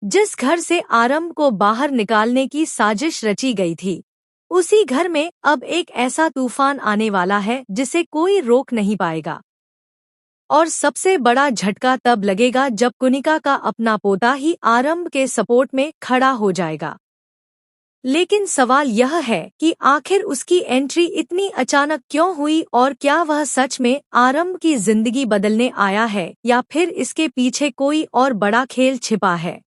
जिस घर से आरंभ को बाहर निकालने की साजिश रची गई थी, उसी घर में अब एक ऐसा तूफान आने वाला है जिसे कोई रोक नहीं पाएगा। और सबसे बड़ा झटका तब लगेगा जब कुनिका का अपना पोता ही आरंभ के सपोर्ट में खड़ा हो जाएगा। लेकिन सवाल यह है कि आखिर उसकी एंट्री इतनी अचानक क्यों हुई और क्या वह सच में आरंभ की जिंदगी बदलने आया है या फिर इसके पीछे कोई और बड़ा खेल छिपा है।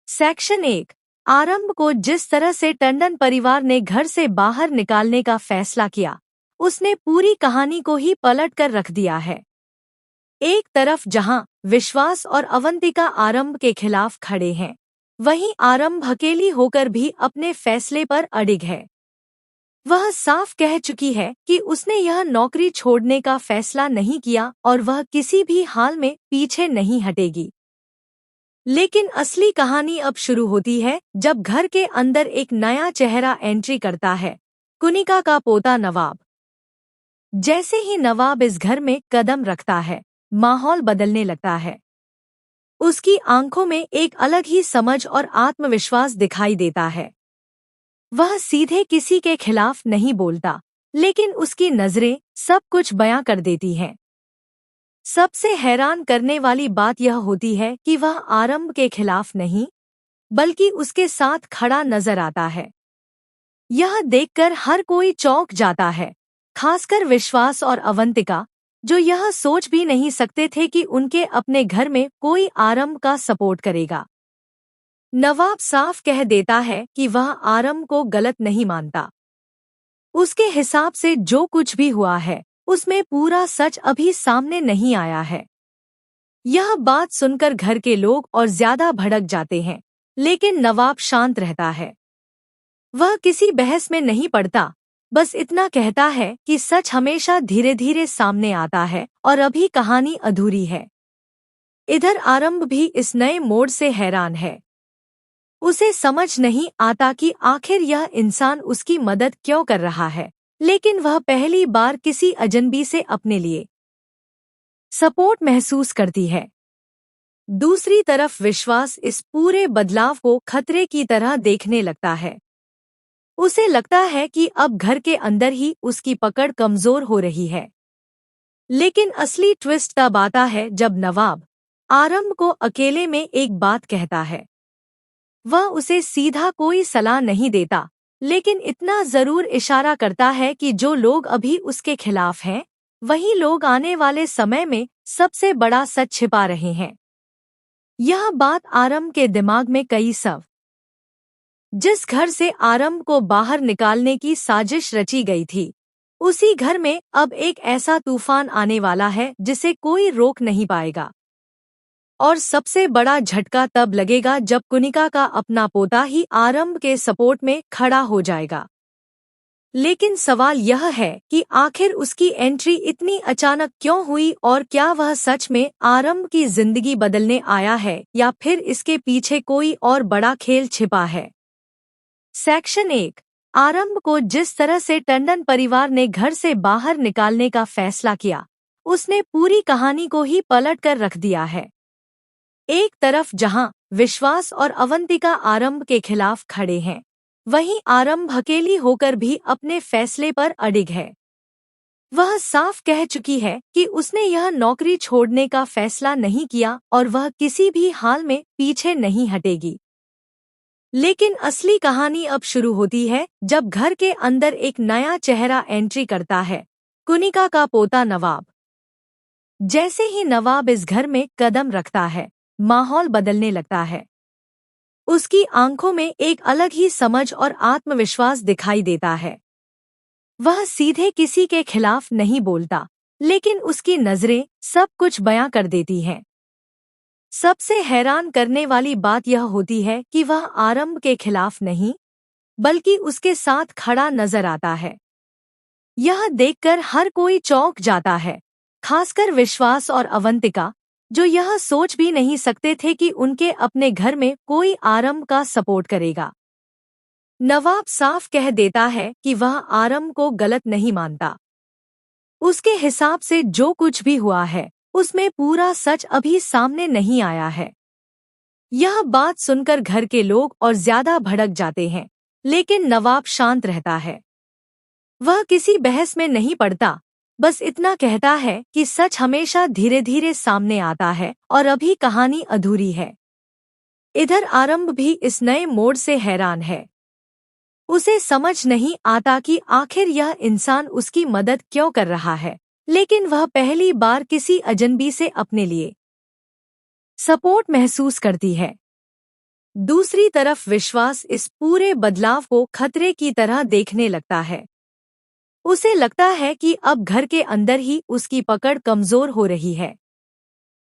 सेक्शन 1। आरंभ को जिस तरह से टंडन परिवार ने घर से बाहर निकालने का फैसला किया, उसने पूरी कहानी को ही पलट कर रख दिया है। एक तरफ जहां विश्वास और अवंतिका आरंभ के खिलाफ खड़े हैं, वहीं आरंभ अकेली होकर भी अपने फैसले पर अडिग है। वह साफ कह चुकी है कि उसने यह नौकरी छोड़ने का फैसला नहीं किया और वह किसी भी हाल में पीछे नहीं हटेगी। लेकिन असली कहानी अब शुरू होती है जब घर के अंदर एक नया चेहरा एंट्री करता है, कुनिका का पोता नवाब। जैसे ही नवाब इस घर में कदम रखता है, माहौल बदलने लगता है। उसकी आंखों में एक अलग ही समझ और आत्मविश्वास दिखाई देता है। वह सीधे किसी के खिलाफ नहीं बोलता, लेकिन उसकी नजरें सब कुछ बयां कर देती हैं। सबसे हैरान करने वाली बात यह होती है कि वह आरंभ के खिलाफ नहीं, बल्कि उसके साथ खड़ा नजर आता है। यह देखकर हर कोई चौंक जाता है, खासकर विश्वास और अवंतिका, जो यह सोच भी नहीं सकते थे कि उनके अपने घर में कोई आरंभ का सपोर्ट करेगा। नवाब साफ कह देता है कि वह आरंभ को गलत नहीं मानता। उसके हिसाब से जो कुछ भी हुआ है, उसमें पूरा सच अभी सामने नहीं आया है। यह बात सुनकर घर के लोग और ज्यादा भड़क जाते हैं, लेकिन नवाब शांत रहता है। वह किसी बहस में नहीं पड़ता, बस इतना कहता है कि सच हमेशा धीरे धीरे सामने आता है और अभी कहानी अधूरी है। इधर आरंभ भी इस नए मोड़ से हैरान है। उसे समझ नहीं आता कि आखिर यह इंसान उसकी मदद क्यों कर रहा है, लेकिन वह पहली बार किसी अजनबी से अपने लिए सपोर्ट महसूस करती है। दूसरी तरफ विश्वास इस पूरे बदलाव को खतरे की तरह देखने लगता है। उसे लगता है कि अब घर के अंदर ही उसकी पकड़ कमजोर हो रही है। लेकिन असली ट्विस्ट तब आता है जब नवाब आरंभ को अकेले में एक बात कहता है। वह उसे सीधा कोई सलाह नहीं देता, लेकिन इतना जरूर इशारा करता है कि जो लोग अभी उसके खिलाफ हैं, वही लोग आने वाले समय में सबसे बड़ा सच छिपा रहे हैं। यह बात आरंभ के दिमाग में कई सव जिस घर से आरंभ को बाहर निकालने की साजिश रची गई थी, उसी घर में अब एक ऐसा तूफान आने वाला है जिसे कोई रोक नहीं पाएगा। और सबसे बड़ा झटका तब लगेगा जब कुनिका का अपना पोता ही आरंभ के सपोर्ट में खड़ा हो जाएगा। लेकिन सवाल यह है कि आखिर उसकी एंट्री इतनी अचानक क्यों हुई और क्या वह सच में आरंभ की जिंदगी बदलने आया है या फिर इसके पीछे कोई और बड़ा खेल छिपा है। सेक्शन 1। आरंभ को जिस तरह से टंडन परिवार ने घर से बाहर निकालने का फैसला किया, उसने पूरी कहानी को ही पलट कर रख दिया है। एक तरफ जहां विश्वास और अवंतिका आरंभ के खिलाफ खड़े हैं, वहीं आरंभ अकेली होकर भी अपने फैसले पर अडिग है। वह साफ कह चुकी है कि उसने यह नौकरी छोड़ने का फैसला नहीं किया और वह किसी भी हाल में पीछे नहीं हटेगी। लेकिन असली कहानी अब शुरू होती है जब घर के अंदर एक नया चेहरा एंट्री करता है, कुनिका का पोता नवाब। जैसे ही नवाब इस घर में कदम रखता है, माहौल बदलने लगता है। उसकी आंखों में एक अलग ही समझ और आत्मविश्वास दिखाई देता है। वह सीधे किसी के खिलाफ नहीं बोलता, लेकिन उसकी नजरें सब कुछ बयां कर देती हैं। सबसे हैरान करने वाली बात यह होती है कि वह आरंभ के खिलाफ नहीं, बल्कि उसके साथ खड़ा नजर आता है। यह देखकर हर कोई चौंक जाता है, खासकर विश्वास और अवंतिका, जो यह सोच भी नहीं सकते थे कि उनके अपने घर में कोई आरंभ का सपोर्ट करेगा। नवाब साफ कह देता है कि वह आरंभ को गलत नहीं मानता। उसके हिसाब से जो कुछ भी हुआ है, उसमें पूरा सच अभी सामने नहीं आया है। यह बात सुनकर घर के लोग और ज्यादा भड़क जाते हैं, लेकिन नवाब शांत रहता है। वह किसी बहस में नहीं पड़ता, बस इतना कहता है कि सच हमेशा धीरे धीरे सामने आता है और अभी कहानी अधूरी है। इधर आरंभ भी इस नए मोड़ से हैरान है। उसे समझ नहीं आता कि आखिर यह इंसान उसकी मदद क्यों कर रहा है, लेकिन वह पहली बार किसी अजनबी से अपने लिए सपोर्ट महसूस करती है। दूसरी तरफ विश्वास इस पूरे बदलाव को खतरे की तरह देखने लगता है। उसे लगता है कि अब घर के अंदर ही उसकी पकड़ कमजोर हो रही है।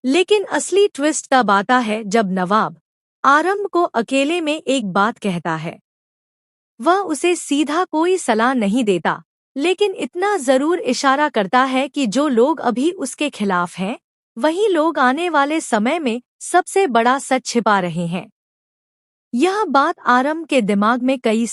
लेकिन असली ट्विस्ट तब आता है जब नवाब आरंभ को अकेले में एक बात कहता है। वह उसे सीधा कोई सलाह नहीं देता, लेकिन इतना जरूर इशारा करता है कि जो लोग अभी उसके खिलाफ हैं, वही लोग आने वाले समय में सबसे बड़ा सच छिपा रहे हैं। यह बात आरंभ के दिमाग में कई